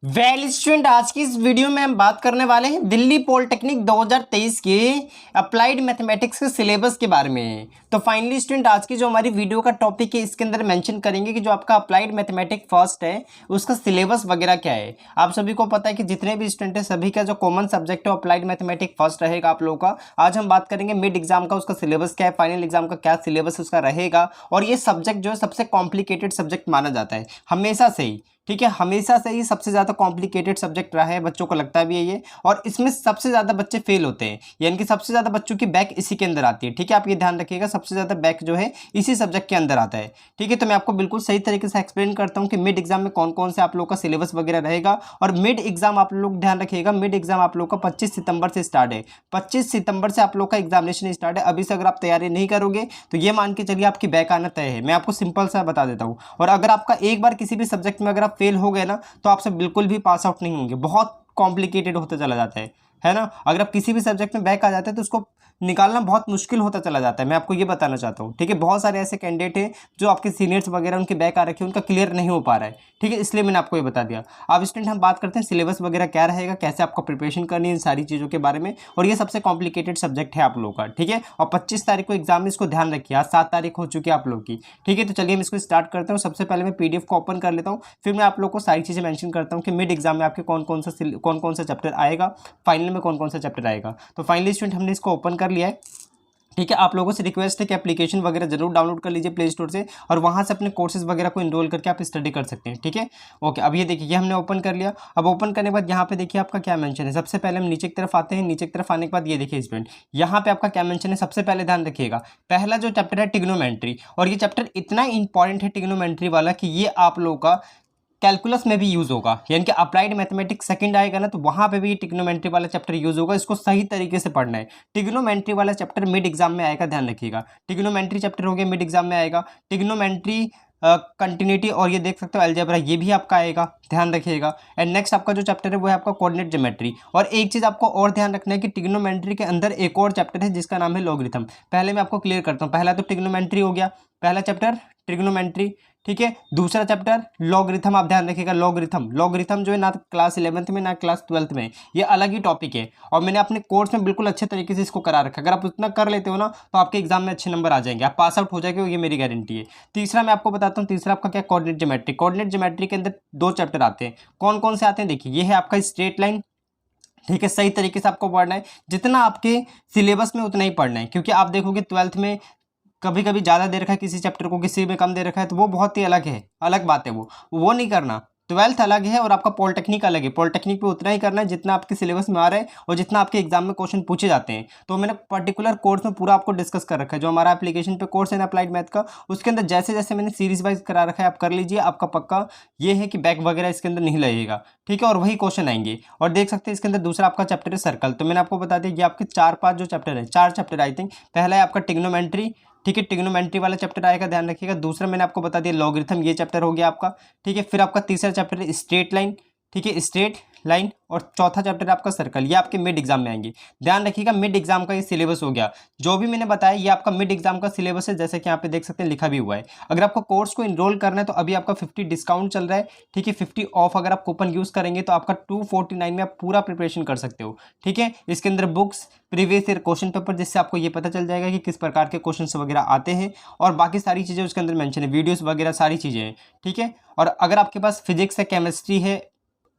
Well student, आज की इस वीडियो में हम बात करने वाले हैं दिल्ली पॉलिटेक्निक 2023 के अप्लाइड मैथमेटिक्स के सिलेबस के बारे में। तो फाइनली स्टूडेंट, आज की जो हमारी वीडियो का टॉपिक है इसके अंदर मेंशन करेंगे कि जो आपका अप्लाइड मैथमेटिक्स फर्स्ट है उसका सिलेबस वगैरह क्या है। आप सभी को पता है कि जितने भी स्टूडेंट है सभी का जो कॉमन सब्जेक्ट है अप्लाइड मैथमेटिक्स फर्स्ट रहेगा आप लोगों का। आज हम बात करेंगे मिड एग्जाम का उसका सिलेबस क्या है, फाइनल एग्जाम का क्या सिलेबस उसका रहेगा। और ये सब्जेक्ट जो है सबसे कॉम्प्लिकेटेड सब्जेक्ट माना जाता है हमेशा से ही। ठीक है, हमेशा से ही सबसे ज़्यादा कॉम्प्लिकेटेड सब्जेक्ट रहा है, बच्चों को लगता भी है ये। और इसमें सबसे ज़्यादा बच्चे फेल होते हैं, यानी कि सबसे ज़्यादा बच्चों की बैक इसी के अंदर आती है। ठीक है, आप ये ध्यान रखिएगा, सबसे ज़्यादा बैक जो है इसी सब्जेक्ट के अंदर आता है। ठीक है, तो मैं आपको बिल्कुल सही तरीके से एक्सप्लेन करता हूँ कि मिड एग्जाम में कौन कौन से आप लोग का सिलेबस वगैरह रहेगा। और मिड एग्जाम आप लोग ध्यान रखिएगा, मिड एग्जाम आप लोग का 25 सितंबर से स्टार्ट है। 25 सितंबर से आप लोग का एग्जामिनेशन स्टार्ट है। अभी से अगर आप तैयारी नहीं करोगे तो ये मान के चलिए आपकी बैक आना तय है। मैं आपको सिंपल सा बता देता हूँ। और अगर आपका एक बार किसी भी सब्जेक्ट में अगर आप फेल हो गए ना तो आपसे बिल्कुल भी पास आउट नहीं होंगे, बहुत कॉम्प्लिकेटेड होता चला जाता है ना। अगर आप किसी भी सब्जेक्ट में बैक आ जाते हैं तो उसको निकालना बहुत मुश्किल होता चला जाता है, मैं आपको ये बताना चाहता हूँ। ठीक है, बहुत सारे ऐसे कैंडिडेट हैं जो आपके सीनियर्स वगैरह उनके बैक आ रखे हैं, उनका क्लियर नहीं हो पा रहा है। ठीक है, इसलिए मैंने आपको ये बता दिया। अब स्टूडेंट हम बात करते हैं सिलेबस वगैरह क्या रहेगा, कैसे आपको प्रिपरेशन करनी है, इन सारी चीज़ों के बारे में। और ये सबसे कॉम्प्लिकेटेड सब्जेक्ट है आप लोगों का। ठीक है, और 25 तारीख को एग्जाम में इसको ध्यान रखिए। आज 7 तारीख हो चुकी है आप लोग की। ठीक है, तो चलिए हम इसको स्टार्ट करते हैं। सबसे पहले मैं PDF को ओपन कर लेता हूँ, फिर मैं आप लोग को सारी चीज़ें मेंशन करता हूँ कि मिड एग्जाम में आपके कौन कौन सा चैप्टर आएगा, फाइनल में कौन कौन सा चैप्टर आएगा। तो फाइनली स्टूडेंट हमने इसको ओपन कर लिया है। ठीक है, आप लोगों से रिक्वेस्ट है कि एप्लीकेशन वगैरह जरूर डाउनलोड कर लीजिए प्ले स्टोर से, और वहाँ से अपने कोर्सेज वगैरह को इनरोल करके आप स्टडी कर सकते हैं। ठीक है, ओके। अब ये देखिए, ये हमने ओपन कर लिया। अब ओपन करने के बाद यहाँ पे देखिए आपका क्या मेंशन है। सबसे पहले हम नीचे की तरफ आते हैं। नीचे की तरफ आने के बाद ये देखिए स्टूडेंट, यहाँ पे आपका क्या मेंशन है। सबसे पहले ध्यान रखिएगा, पहला जो चैप्टर है ट्रिग्नोमेट्री, और ये चैप्टर इतना इंपॉर्टेंट है ट्रिग्नोमेट्री वाला कि ये आप लोगों का कैलकुलस में भी यूज होगा। यानी कि अप्लाइड मैथमेटिक्स सेकंड आएगा ना तो वहां पे भी ट्रिग्नोमेट्री वाला चैप्टर यूज होगा। इसको सही तरीके से पढ़ना है। ट्रिग्नोमेट्री वाला चैप्टर मिड एग्जाम में आएगा, ध्यान रखिएगा। ट्रिग्नोमेट्री चैप्टर हो गया, मिड एग्जाम में आएगा। ट्रिग्नोमेट्री कंटिन्यूटी और ये देख सकते हो अलजेब्रा, ये भी आपका आएगा, ध्यान रखिएगा। एंड नेक्स्ट आपका जो चैप्टर है वो है आपका कोऑर्डिनेट ज्योमेट्री। और एक चीज़ आपको और ध्यान रखना है कि ट्रिग्नोमेट्री के अंदर एक और चैप्टर है जिसका नाम है लॉगरिथम। पहले मैं आपको क्लियर करता हूँ। पहला तो ट्रिग्नोमेट्री हो गया, पहला चैप्टर ट्रिग्नोमेट्री। ठीक है, दूसरा चैप्टर लॉगरिथम। आप ध्यान रखिएगा, लॉगरिथम जो है ना क्लास 11th में ना क्लास 12th में, ये अलग ही टॉपिक है। और मैंने अपने कोर्स में बिल्कुल अच्छे तरीके से इसको करा रखा है। अगर आप उतना कर लेते हो ना तो आपके एग्जाम में अच्छे नंबर आ जाएंगे, आप पास आउट हो जाएंगे, ये मेरी गारंटी है। तीसरा मैं आपको बताता हूँ, तीसरा आपका क्या, कोऑर्डिनेट ज्योमेट्री। कोऑर्डिनेट ज्योमेट्री के अंदर 2 चैप्टर आते हैं। कौन कौन से आते हैं देखिए, ये है आपका स्ट्रेट लाइन। ठीक है, सही तरीके से आपको पढ़ना है, जितना आपके सिलेबस में उतना ही पढ़ना है। क्योंकि आप देखोगे 12th में कभी कभी ज़्यादा दे रखा है किसी चैप्टर को, किसी में कम दे रखा है, तो वो बहुत ही अलग है, अलग बात है। वो नहीं करना। 12th अलग है और आपका पॉलिटेक्निक अलग है। पॉलिटेक्निक पे उतना ही करना है जितना आपके सिलेबस में आ रहा है और जितना आपके एग्जाम में क्वेश्चन पूछे जाते हैं। तो मैंने पर्टिकुलर कोर्स में पूरा आपको डिस्कस कर रखा है। जो हमारा एप्लीकेशन पे कोर्स है ना अप्लाइड मैथ का, उसके अंदर जैसे जैसे मैंने सीरीज वाइज करा रखा है, आप कर लीजिए। आपका पक्का ये है कि बैक वगैरह इसके अंदर नहीं लगेगा। ठीक है, और वही क्वेश्चन आएंगे। और देख सकते हैं इसके अंदर दूसरा आपका चैप्टर है सर्कल। तो मैंने आपको बता दिया ये आपके 4-5 जो चैप्टर है, 4 चैप्टर आई थिंक। पहला है आपका ट्रिग्नोमेट्री। ठीक है, ट्रिग्नोमेट्री वाला चैप्टर आएगा, ध्यान रखिएगा। दूसरा मैंने आपको बता दिया लॉगरिथम, ये चैप्टर हो गया आपका। ठीक है, फिर आपका तीसरा चैप्टर है स्ट्रेट लाइन। ठीक है, स्ट्रेट लाइन। और चौथा चैप्टर है आपका सर्कल। ये आपके मिड एग्जाम में आएंगे, ध्यान रखिएगा। मिड एग्जाम का ये सिलेबस हो गया। जो भी मैंने बताया ये आपका मिड एग्जाम का सिलेबस है, जैसे कि यहाँ पे देख सकते हैं लिखा भी हुआ है। अगर आपको कोर्स को इनरोल करना है तो अभी आपका 50 डिस्काउंट चल रहा है। ठीक है, 50 ऑफ अगर आप कूपन यूज़ करेंगे तो आपका 249 में आप पूरा प्रिपरेशन कर सकते हो। ठीक है, इसके अंदर books, previous year question paper, जिससे आपको ये पता चल जाएगा कि किस प्रकार के क्वेश्चन वगैरह आते हैं। और बाकी सारी चीज़ें उसके अंदर मेंशन है, वीडियोस वगैरह सारी चीज़ें हैं। ठीक है, और अगर आपके पास फिजिक्स है, केमिस्ट्री है,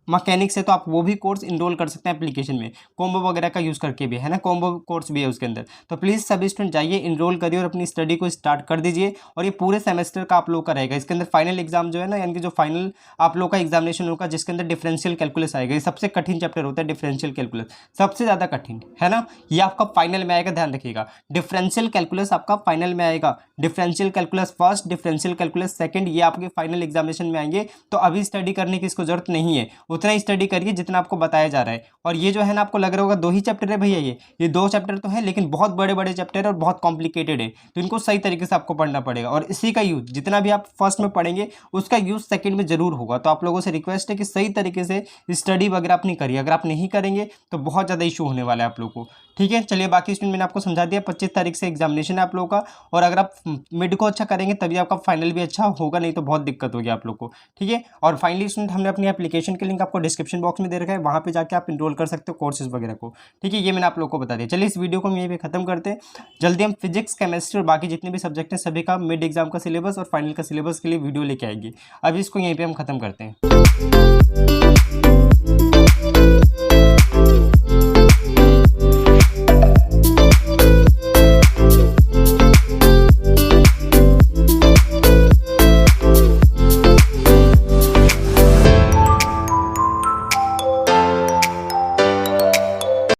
मैकेनिक्स है, तो आप वो भी कोर्स इनरोल कर सकते हैं एप्लीकेशन में, कॉम्बो वगैरह का यूज़ करके भी, है ना। कॉम्बो कोर्स भी है उसके अंदर। तो प्लीज़ सभी स्टूडेंट जाइए, इनरोल करिए और अपनी स्टडी को स्टार्ट कर दीजिए। और ये पूरे सेमेस्टर का आप लोग का रहेगा। इसके अंदर फाइनल एग्जाम जो है ना, यानी कि जो फाइनल आप लोग का एग्जामिनेशन होगा जिसके अंदर डिफरेंशियल कैलकुलस आएगा। ये सबसे कठिन चैप्टर होता है डिफरेंशियल कैलकुलस, सबसे ज़्यादा कठिन, है ना। ये आपका फाइनल में आएगा, ध्यान रखिएगा। डिफरेंशियल कैलकुलस आपका फाइनल में आएगा। Differential calculus first, differential calculus second, ये आपके फाइनल एग्जामिनेशन में आएंगे। तो अभी स्टडी करने की इसको जरूरत नहीं है, उतना ही स्टडी करिए जितना आपको बताया जा रहा है। और ये जो है ना, आपको लग रहा होगा 2 ही चैप्टर है भैया, ये 2 चैप्टर तो है, लेकिन बहुत बड़े बड़े चैप्टर है और बहुत कॉम्प्लिकेटेड है। तो इनको सही तरीके से आपको पढ़ना पड़ेगा। और इसी का यूज जितना भी आप फर्स्ट में पढ़ेंगे उसका यूज सेकंड में जरूर होगा। तो आप लोगों से रिक्वेस्ट है कि सही तरीके से स्टडी वगैरह अपनी करिए। अगर आप नहीं करेंगे तो बहुत ज़्यादा इशू होने वाला है आप लोगों को। ठीक है, चलिए बाकी स्टूडेंट मैंने आपको समझा दिया। 25 तारीख से एग्जामिनेशन है आप लोगों का। और अगर आप मिड को अच्छा करेंगे तभी आपका फाइनल भी अच्छा होगा, नहीं तो बहुत दिक्कत होगी आप लोग को। ठीक है, और फाइनली स्टूडेंट हमने अपनी एप्लीकेशन के लिंक आपको डिस्क्रिप्शन बॉक्स में दे रखा है, वहाँ पे जाके आप इनरोल कर सकते हो कोर्सेज वगैरह को। ठीक है, ये मैंने आप लोग को बता दिया। चलिए इस वीडियो को हम यहीं पे खत्म करते हैं। जल्दी हम फिजिक्स, केमिस्ट्री और बाकी जितने भी सब्जेक्ट हैं सभी का मिड एग्जाम का सिलेबस और फाइनल का सिलेबस के लिए वीडियो लेके आएंगे। अभी इसको यहीं पर हम खत्म करते हैं।